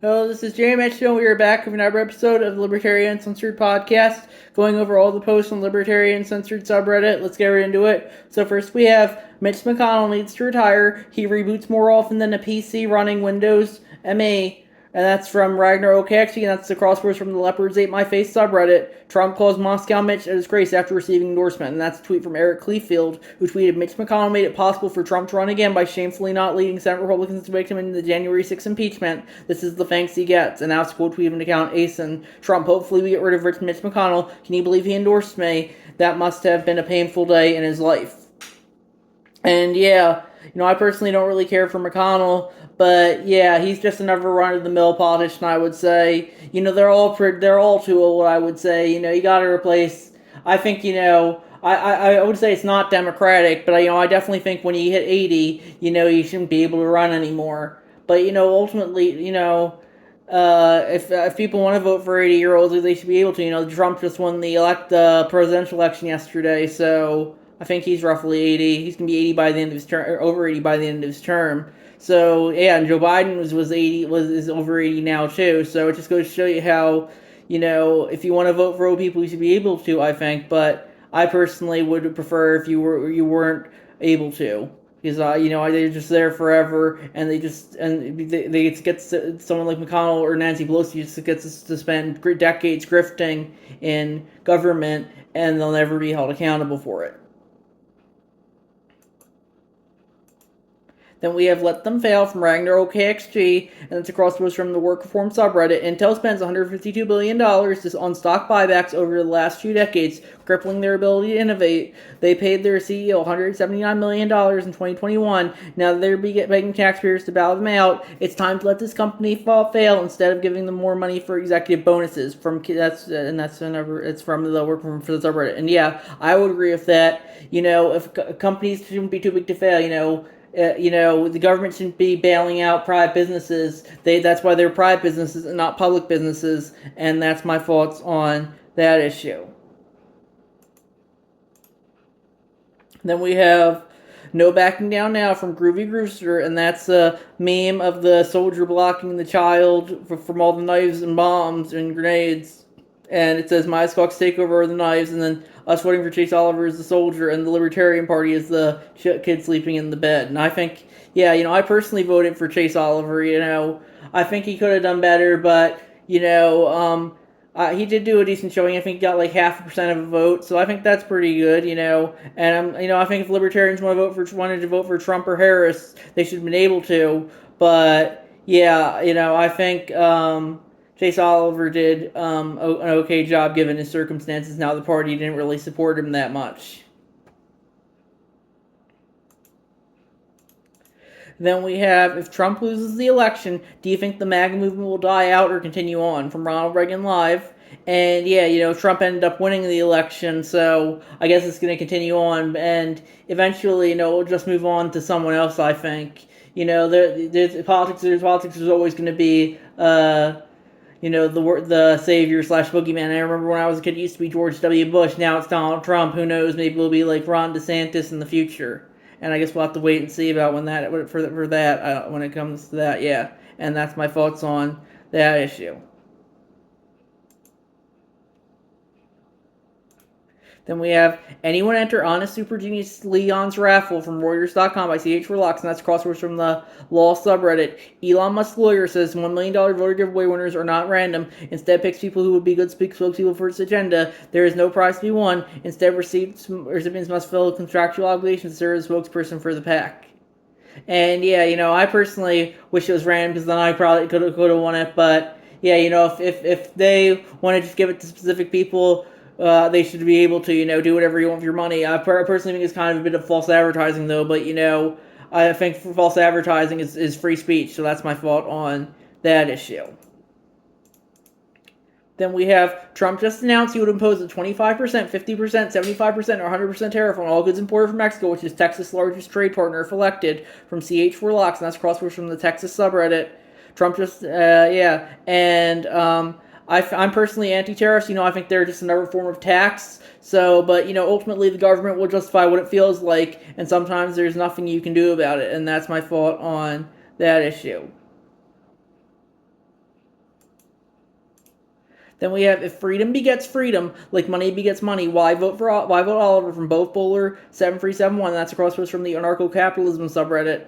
Hello, this is Jerry Mitchell. We are back with another episode of the Libertarian Uncensored podcast, going over all the posts on Libertarian Censored subreddit. Let's get right into it. So first we have Mitch McConnell needs to retire. He reboots more often than a PC running Windows ME. And that's from Ragnar OKXG, and that's the crosswords from the Leopards Ate My Face subreddit. Trump calls Moscow Mitch a disgrace after receiving endorsement, and that's a tweet from Eric Clefield, who tweeted, Mitch McConnell made it possible for Trump to run again by shamefully not leading Senate Republicans to make him in the January 6th impeachment. This is the thanks he gets. And now it's a quote tweet of an account, Asen. Trump, hopefully we get rid of Rich Mitch McConnell. Can you believe he endorsed me? That must have been a painful day in his life. And yeah, I personally don't really care for McConnell, but yeah, he's just another run-of-the-mill politician, I would say. They're all too old, I would say. You got to replace. I think I would say it's not democratic, but I definitely think when you hit 80, you shouldn't be able to run anymore. But ultimately, if people want to vote for 80-year-olds, they should be able to. Trump just won the presidential election yesterday, so I think he's roughly 80. He's gonna be 80 by the end of his term, or over 80 by the end of his term. So yeah, and Joe Biden was 80, is over 80 now too. So it just goes to show you how, if you want to vote for old people, you should be able to. I think, but I personally would prefer if you weren't able to. Because they're just there forever, and they get someone like McConnell or Nancy Pelosi just gets to spend decades grifting in government, and they'll never be held accountable for it. Then we have Let Them Fail from Ragnar OKXG, and it's a crosspost from the work reform subreddit. Intel spends $152 billion on stock buybacks over the last few decades, crippling their ability to innovate. They paid their CEO $179 million in 2021. Now that they're begging taxpayers to bail them out, it's time to let this company fail instead of giving them more money for executive bonuses. It's from the work reform for the subreddit. And yeah, I would agree with that. If companies shouldn't be too big to fail, the government shouldn't be bailing out private businesses. That's why they're private businesses and not public businesses, and that's my thoughts on that issue. Then we have No Backing Down Now from Groovy Rooster, and that's a meme of the soldier blocking the child from all the knives and bombs and grenades. And it says, My Squawks take over the knives, and then us voting for Chase Oliver as the soldier, and the Libertarian Party is the kid sleeping in the bed. And I think, yeah, I personally voted for Chase Oliver. I think he could have done better, but he did do a decent showing. I think he got like 0.5% of a vote, so I think that's pretty good. And I think if Libertarians wanted to vote for Trump or Harris, they should have been able to. But yeah, I think. Chase Oliver did an okay job given his circumstances. Now the party didn't really support him that much. Then we have, if Trump loses the election, do you think the MAGA movement will die out or continue on? From Ronald Reagan Live. And yeah, Trump ended up winning the election, so I guess it's going to continue on. And eventually, we'll just move on to someone else, I think. Politics is always going to be the savior slash boogeyman. I remember when I was a kid, it used to be George W. Bush. Now it's Donald Trump. Who knows? Maybe it'll be like Ron DeSantis in the future. And I guess we'll have to wait and see about when it comes to that. Yeah, and that's my thoughts on that issue. Then we have Anyone Enter Honest Super Genius Leon's Raffle from Reuters.com by C.H. Relax, and that's crosswords from the Law subreddit. Elon Musk lawyer says $1 million voter giveaway winners are not random. Instead, picks people who would be good spokespeople for its agenda. There is no prize to be won. Instead, recipients must fill contractual obligations to serve as spokesperson for the PAC. And yeah, I personally wish it was random because then I probably could have won it. But yeah, if they want to just give it to specific people, they should be able to, do whatever you want with your money. I personally think it's kind of a bit of false advertising, though. But I think false advertising is free speech, so that's my thought on that issue. Then we have Trump just announced he would impose a 25%, 50%, 75%, or 100% tariff on all goods imported from Mexico, which is Texas' largest trade partner if elected, from CH Warlocks, and that's crosswords from the Texas subreddit. Trump just, and I'm personally anti-tariffs. I think they're just another form of tax. So, but ultimately the government will justify what it feels like, and sometimes there's nothing you can do about it, and that's my thought on that issue. Then we have if freedom begets freedom, like money begets money. Why vote Oliver from Both Bowler 7371? That's a crosspost from the anarcho-capitalism subreddit.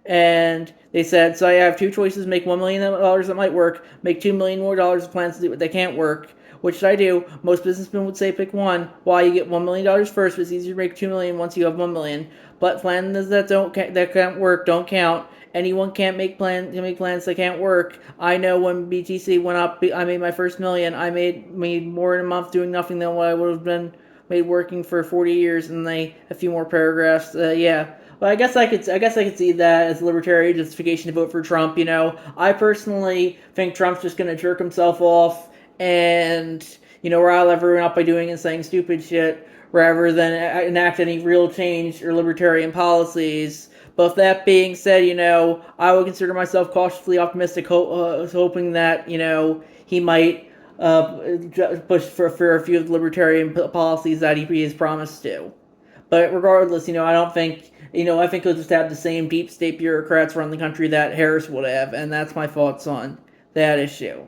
And they said, so I have two choices: make $1 million that might work, make $2 million more with plans to do what they can't work. What should I do? Most businessmen would say pick one. Why? You get $1 million first, but it's easier to make $2 million once you have $1 million. But plans that can't work don't count. Anyone can't make plans that can't work. I know when BTC went up, I made my first $1 million. I made more in a month doing nothing than what I would have been made working for 40 years. And a few more paragraphs. Yeah. Well, I guess I could see that as a libertarian justification to vote for Trump. I personally think Trump's just gonna jerk himself off and rile everyone up by doing and saying stupid shit rather than enact any real change or libertarian policies. But with that being said, I would consider myself cautiously optimistic, hoping that he might push for a few of the libertarian policies that he has promised to. But regardless, I don't think, I think he'll just have the same deep state bureaucrats run the country that Harris would have, and that's my thoughts on that issue.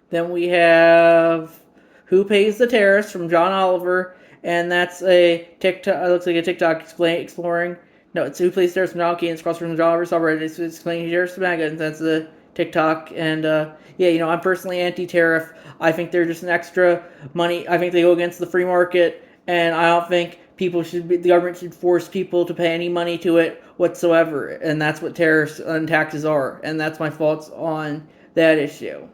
Then we have Who Pays the Terrorists from John Oliver, and that's a TikTok. It looks like a TikTok exploring. No, it's Who Pays the Terrorists from John Key, and it's cross from John Oliver subreddit. It's explaining terrorists to MAGA, and that's the TikTok. And yeah, I'm personally anti-tariff. I think they're just an extra money. I think they go against the free market, and I don't think the government should force people to pay any money to it whatsoever. And that's what tariffs and taxes are. And that's my thoughts on that issue.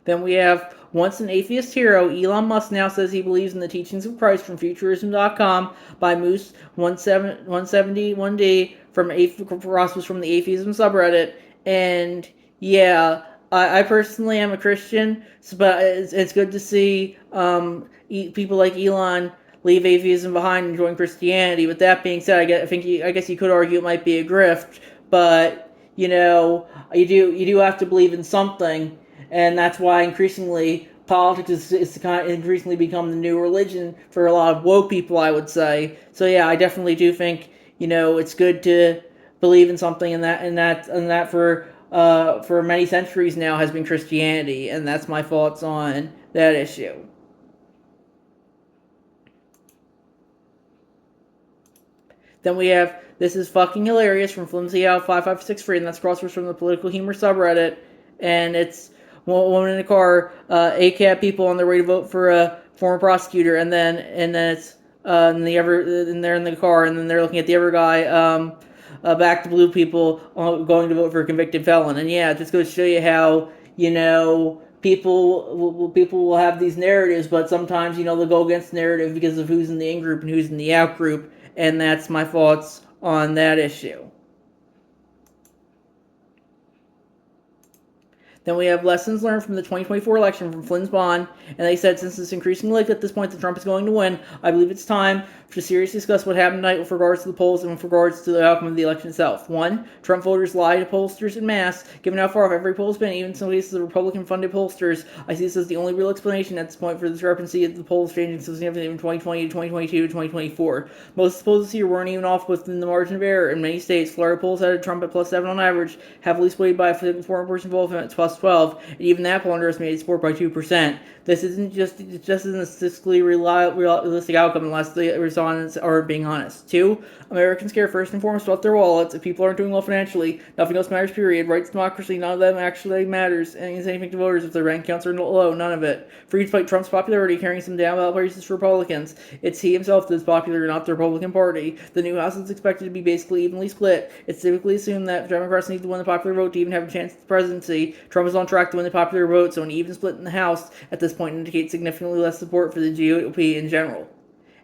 Then we have once an atheist hero, Elon Musk now says he believes in the teachings of Christ from Futurism.com by Moose 171D from Ross from the Atheism subreddit. And yeah, I personally am a Christian, but it's good to see people like Elon leave atheism behind and join Christianity. With that being said, I guess you could argue it might be a grift, but you do have to believe in something. And that's why increasingly politics is kind of increasingly become the new religion for a lot of woke people, I would say. So yeah, I definitely do think it's good to believe in something, and that for many centuries now has been Christianity, and that's my thoughts on that issue. Then we have This Is Fucking Hilarious from Flimsy Out 5563, and that's crosswords from the Political Humor subreddit, and it's woman in a car, ACAB people on their way to vote for a former prosecutor, and then it's and they're in the car, and then they're looking at the other guy, back to blue people going to vote for a convicted felon, and yeah, it just goes to show you how people will have these narratives, but sometimes they'll go against the narrative because of who's in the in group and who's in the out group, and that's my thoughts on that issue. Then we have lessons learned from the 2024 election from Flynn's Bond, and they said since it's increasingly likely at this point that Trump is going to win, I believe it's time to seriously discuss what happened tonight with regards to the polls and with regards to the outcome of the election itself. 1. Trump voters lie to pollsters en masse. Given how far off every poll has been, even in some cases of Republican-funded pollsters, I see this as the only real explanation at this point for the discrepancy of the polls changing so significantly from 2020 to 2022 to 2024. Most of the polls this year weren't even off within the margin of error. In many states, Florida polls had Trump at +7 on average, heavily swayed by a foreign person involvement at +12, and even that poll underestimated support by 2%. This isn't just isn't a statistically realistic outcome unless the respondents are being honest. 2. Americans care first and foremost about their wallets. If people aren't doing well financially, nothing else matters, period. Rights, democracy, none of them actually matters. Anything to voters if their rank counts are low, none of it. For despite Trump's popularity carrying some down ballot places for Republicans, it's he himself that is popular, not the Republican Party. The new House is expected to be basically evenly split. It's typically assumed that Democrats need to win the popular vote to even have a chance at the presidency. Trump is on track to win the popular vote, so an even split in the House at this point indicates significantly less support for the GOP in general.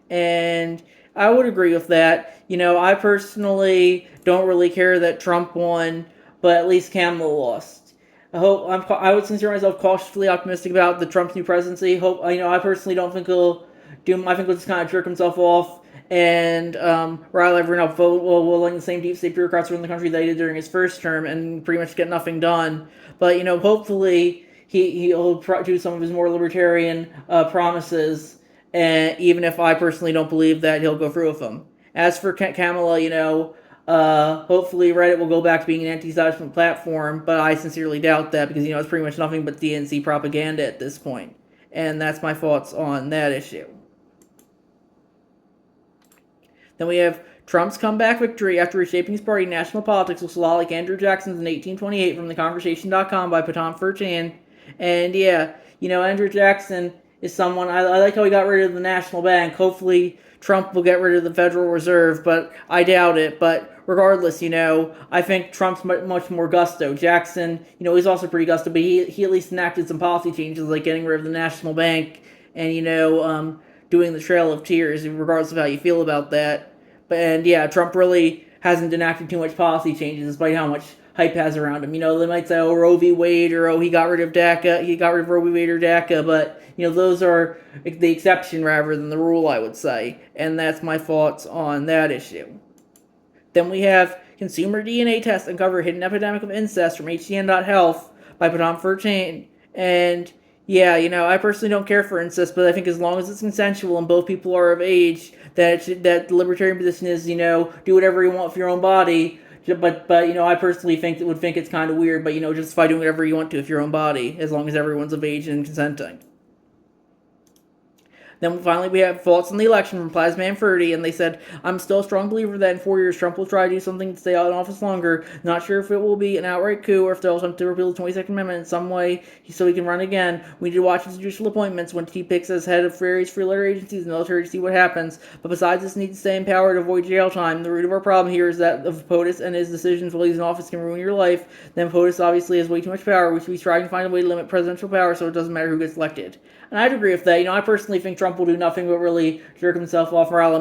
And I would agree with that. I personally don't really care that Trump won, but at least Kamala lost. I would consider myself cautiously optimistic about the Trump's new presidency. I personally don't think he'll do. I think he'll just kind of jerk himself off and rile everyone up, letting the same deep state bureaucrats run the country that he did during his first term and pretty much get nothing done. But hopefully he'll do some of his more libertarian promises. And even if I personally don't believe that he'll go through with them. As for Kamala, Hopefully Reddit will go back to being an anti-establishment platform, but I sincerely doubt that because, it's pretty much nothing but DNC propaganda at this point. And that's my thoughts on that issue. Then we have Trump's comeback victory after reshaping his party in national politics looks a lot like Andrew Jackson's in 1828 from theconversation.com by Patan Furchan. And yeah, Andrew Jackson is someone, I like how he got rid of the National Bank. Hopefully Trump will get rid of the Federal Reserve, but I doubt it. But regardless, I think Trump's much more gusto. Jackson, he's also pretty gusto, but he at least enacted some policy changes like getting rid of the National Bank and, doing the Trail of Tears, regardless of how you feel about that. And yeah, Trump really hasn't enacted too much policy changes, despite how much hype has around him. They might say, oh, Roe v. Wade, or oh, he got rid of DACA, he got rid of Roe v. Wade or DACA, but, those are the exception rather than the rule, I would say. And that's my thoughts on that issue. Then we have consumer DNA tests uncover hidden epidemic of incest from HCN.health by Patan Furchan. And yeah, I personally don't care for incest, but I think as long as it's consensual and both people are of age, that the libertarian position is, do whatever you want with your own body. But I personally would think it's kind of weird, but justify doing whatever you want to with your own body, as long as everyone's of age and consenting. Then finally we have thoughts on the election from Plasman 30, and they said, I'm still a strong believer that in 4 years Trump will try to do something to stay out in office longer. Not sure if it will be an outright coup or if they'll attempt to repeal the 22nd Amendment in some way so he can run again. We need to watch his judicial appointments when he picks as head of various three-letter agencies in the military to see what happens. But besides this need to stay in power to avoid jail time, the root of our problem here is that if POTUS and his decisions while he's in office can ruin your life, then POTUS obviously has way too much power. We should be trying to find a way to limit presidential power so it doesn't matter who gets elected. And I'd agree with that. I personally think Trump will do nothing but really jerk himself off, rile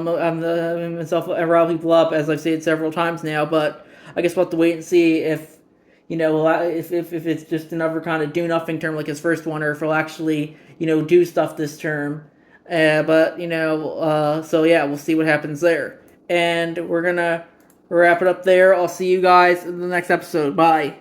people up, as I've said several times now. But I guess we'll have to wait and see if it's just another kind of do nothing term like his first one, or if he'll actually do stuff this term. So yeah, we'll see what happens there. And we're gonna wrap it up there. I'll see you guys in the next episode. Bye.